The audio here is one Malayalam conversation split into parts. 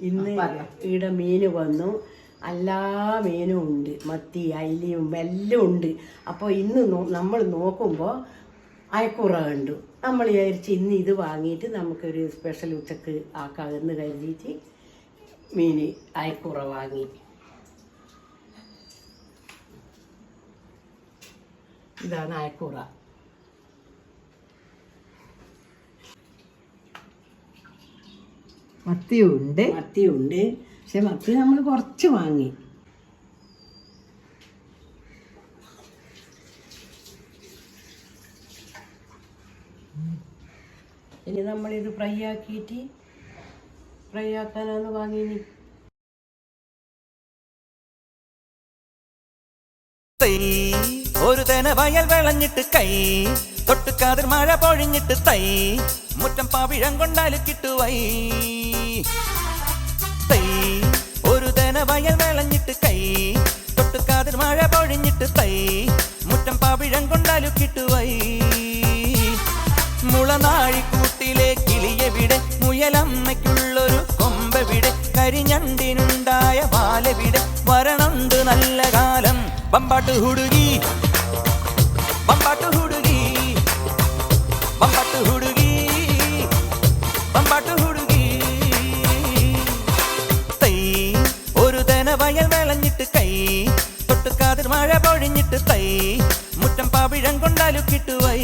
ഇന്ന് ഇവിടെ മീൻ വന്നു. എല്ലാ മീനും ഉണ്ട്, മത്തി അയിലയും എല്ലാം ഉണ്ട്. അപ്പോൾ ഇന്ന് നമ്മൾ നോക്കുമ്പോൾ അയക്കൂറ കണ്ടു. നമ്മൾ വിചാരിച്ച് ഇന്ന് ഇത് വാങ്ങിയിട്ട് നമുക്കൊരു സ്പെഷ്യൽ ഉച്ചക്ക് ആക്കാമെന്ന് കരുതിയിട്ട് മീൻ അയക്കൂറ വാങ്ങി. ഇതാണ് അയക്കൂറ. മത്തിയുണ്ട്. പക്ഷെ മത്തി നമ്മൾ കുറച്ച് വാങ്ങി. ഇനി നമ്മളിത് ഫ്രൈ ആക്കാനാണ് വാങ്ങിനി. ഒരു തന വയൽ വിളഞ്ഞിട്ട് കൈ തൊട്ടുകാതിർ മഴ പൊഴിഞ്ഞിട്ട് തൈ മുറ്റം പവിഴം കൊണ്ടാല് കിട്ടുവൈ. തൈ ഒരു തന വയൽ വിളഞ്ഞിട്ട് കൈ തൊട്ടുകാതിർ മഴ പൊഴിഞ്ഞിട്ട് തൈ മുറ്റം പവിഴം കൊണ്ടാലു കിട്ടുവൈ. മുളനാഴിക്കൂട്ടിലെ കിളിയെവിടെ, മുയലമ്മയ്ക്കുള്ളൊരു കൊമ്പെവിടെ, കരിഞ്ഞണ്ടിനുണ്ടായ വാലെവിടെ, വരണുണ്ട് നല്ല കാലം. ബമ്പാട്ട് ഹുടുകി ബമ്പാട്ട് ഹുടുകി ബമ്പാട്ട് ഹുടുകി ബമ്പാട്ട് ഹുടുകി. തൈ ഒരു തന വയൽ വിളഞ്ഞിട്ട് കൈ തൊട്ടുകാതിർ മഴ പൊഴിഞ്ഞിട്ട് തൈ മുറ്റം പവിഴം കൊണ്ടാലു കിട്ടുവൈ.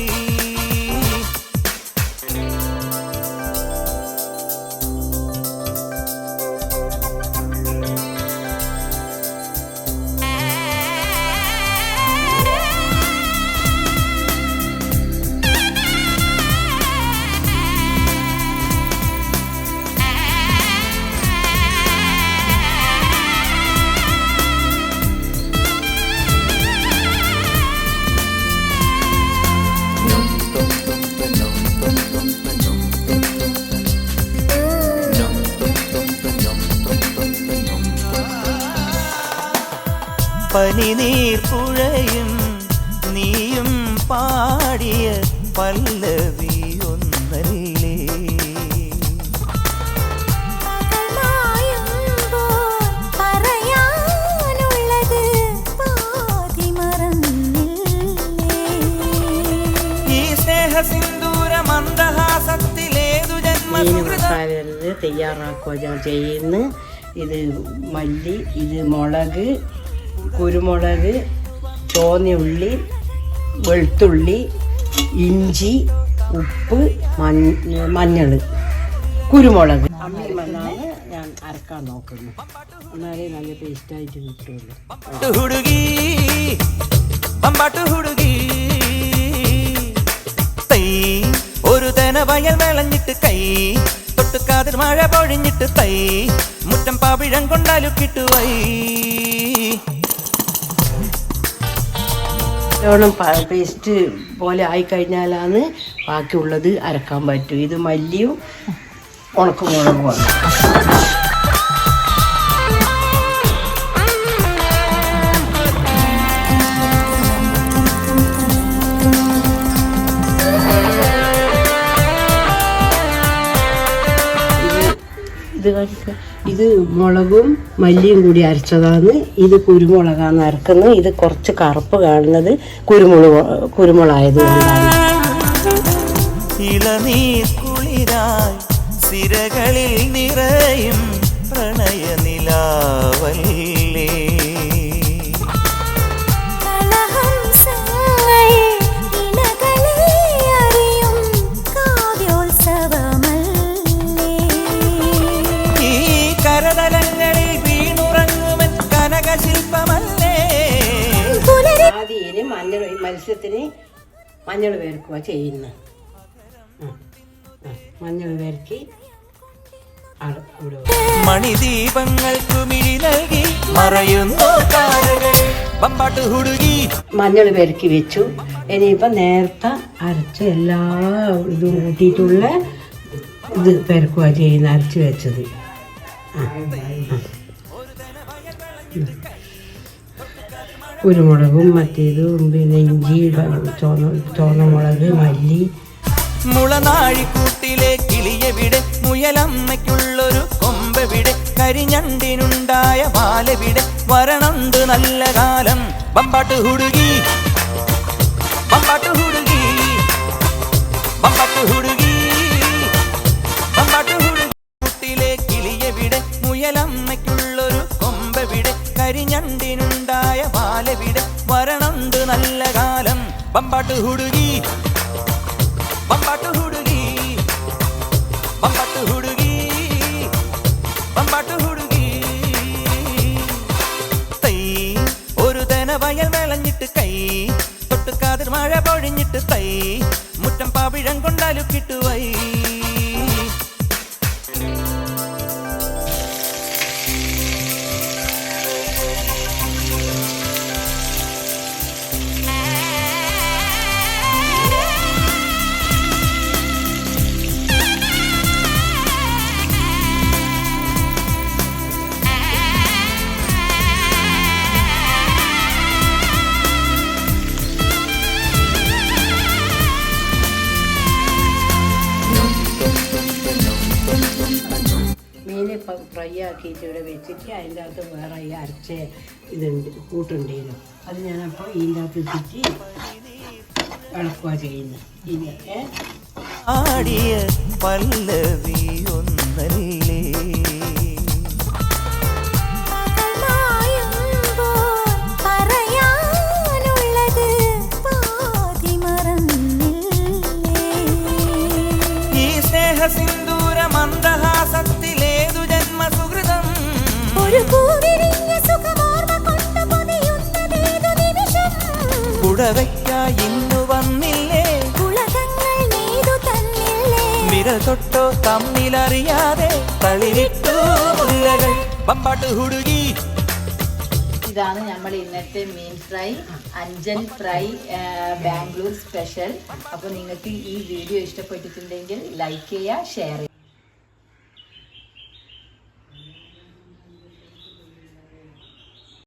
പനിനീർ പുഴയും നീയും പാടിയ പല്ലവി ഒന്നല്ലേ. ഈ സ്നേഹസിന്ദൂര മന്ദഹാസത്തിലേതു ജന്മസുഹൃതം തയ്യാറാക്കുക ചെയ്യുന്നു. ഇത് മല്ലി, ഇത് മുളക്, കുരുമുളക്, ചുവന്നുള്ളി, വെളുത്തുള്ളി, ഇഞ്ചി, ഉപ്പ്, മഞ്ഞൾ, കുരുമുളക് അമ്മിമണ്ണാണ് ഞാൻ അരക്കാൻ നോക്കുന്നു. എന്നാലേ നല്ല പേസ്റ്റായിട്ട് കിട്ടുള്ളൂ. ഒരു തന വയൽ വിളഞ്ഞിട്ട് കൈ തൊട്ടുകാതിർ മഴ പൊഴിഞ്ഞിട്ട് തൈ മുറ്റം പവിഴം കൊണ്ടാലു കിട്ടുവൈ. പേസ്റ്റ് പോലെ ആയിക്കഴിഞ്ഞാലാണ് ബാക്കിയുള്ളത് അരക്കാൻ പറ്റും. ഇത് മല്ലിയും ഉണക്കമുളകുമാണ്. ഇത് മുളകും മല്ലിയും കൂടി അരച്ചതാണ്. ഇത് കുരുമുളകാണ് അരക്കുന്നത്. ഇത് കുറച്ച് കറുപ്പ് കാണുന്നത് കുരുമുളകായതുകൊണ്ടാണ്. ഇളനീർ കുളിരായി സിരകളിൽ നിറയും പ്രണയനിലാവല്ലേ. ആദ്യം മത്സ്യത്തിന് മഞ്ഞൾ വേർക്കുക ചെയ്യുന്നു. മഞ്ഞൾ വേർക്കി മണിദീപങ്ങൾക്ക് മിഴി നൽകി മറയുന്നു ബമ്പാട്ട് ഹുടുകി. മഞ്ഞൾ വേർക്കി വെച്ചു. ഇനിയിപ്പം നേരത്തെ അരച്ച് എല്ലാ ഇതും കൂട്ടിയിട്ടുള്ള ഇത് പെരക്കുക ചെയ്യുന്ന അരച്ച് വെച്ചത്. കുരുമുളകും മറ്റേതും പിന്നെ ഇഞ്ചി, ചുവന്നമുളക്, മല്ലി. മുളനാഴിക്കൂട്ടിലെ കിളിയെവിടെ, മുയലമ്മയ്ക്കുള്ളൊരു കൊമ്പെവിടെ, കരിഞ്ഞണ്ടിനുണ്ടായ ബാലവിടെ വരണുണ്ട് നല്ല കാലം ബമ്പാട്ട് ഹുടുകി ബമ്പാട്ട് ഹുടുകി ബമ്പാട്ട് ഹുടുകി ബമ്പാട്ട് ഹുടുകി കുട്ടിലെ കിളിയവിടെ മുയലമ്മയ്ക്കുള്ളൊരു കൊമ്പവിടെ കരിഞ്ഞണ്ടിനുണ്ടായ ബാലവിടെ വരണുണ്ട് നല്ല കാലം ബമ്പാട്ട് ഹുടുകി ബമ്പാട്ട് ഹുടുകി ബമ്പാട്ട് ഹുടുകി ബമ്പാട്ട് ഹുടുകി തൈ ഒരു തന വയൽ വിളഞ്ഞിട്ട് കൈ തൊട്ടുകാതിർ മഴ പൊഴിഞ്ഞിട്ട് തൈ മുറ്റം പാവിഴം കൊണ്ടാലും കിട്ടുവൈ മീൻ ഫ്രൈ ആക്കിയിട്ട് ഇവിടെ വെച്ചിട്ട് അതിൻ്റെ അകത്ത് വേറെ ഈ അരച്ച ഇതുണ്ട് കൂട്ടുണ്ടായിരുന്നു അത് ഞാനപ്പോൾ ഇതിൻ്റെ അകത്ത് ഇട്ടിട്ട് ഇളക്കുക ചെയ്യുന്നത് ഇനി ആടിയ പല്ലവി ഒന്നല്ലേ ഈ സ്നേഹസിന്ദൂര മന്ദഹാസത്തിലേതു ജന്മസുഹൃതം കുടവയ്ക്കായി ഇന്നു വന്നില്ലേ വിരൽ തൊട്ടോ തമ്മിലറിയാതെ തളിരിട്ടു മുല്ലകൾ ബമ്പാട്ട് ഹുടുകി ഇതാണ് നമ്മൾ ഇന്നത്തെ മീൻ ഫ്രൈ അഞ്ചൽ ഫ്രൈ ബാംഗ്ലൂർ സ്പെഷ്യൽ അപ്പോൾ നിങ്ങൾക്ക് ഈ വീഡിയോ ഇഷ്ടപ്പെട്ടിട്ടുണ്ടെങ്കിൽ ലൈക്ക് ചെയ്യുക ഷെയർ ചെയ്യുക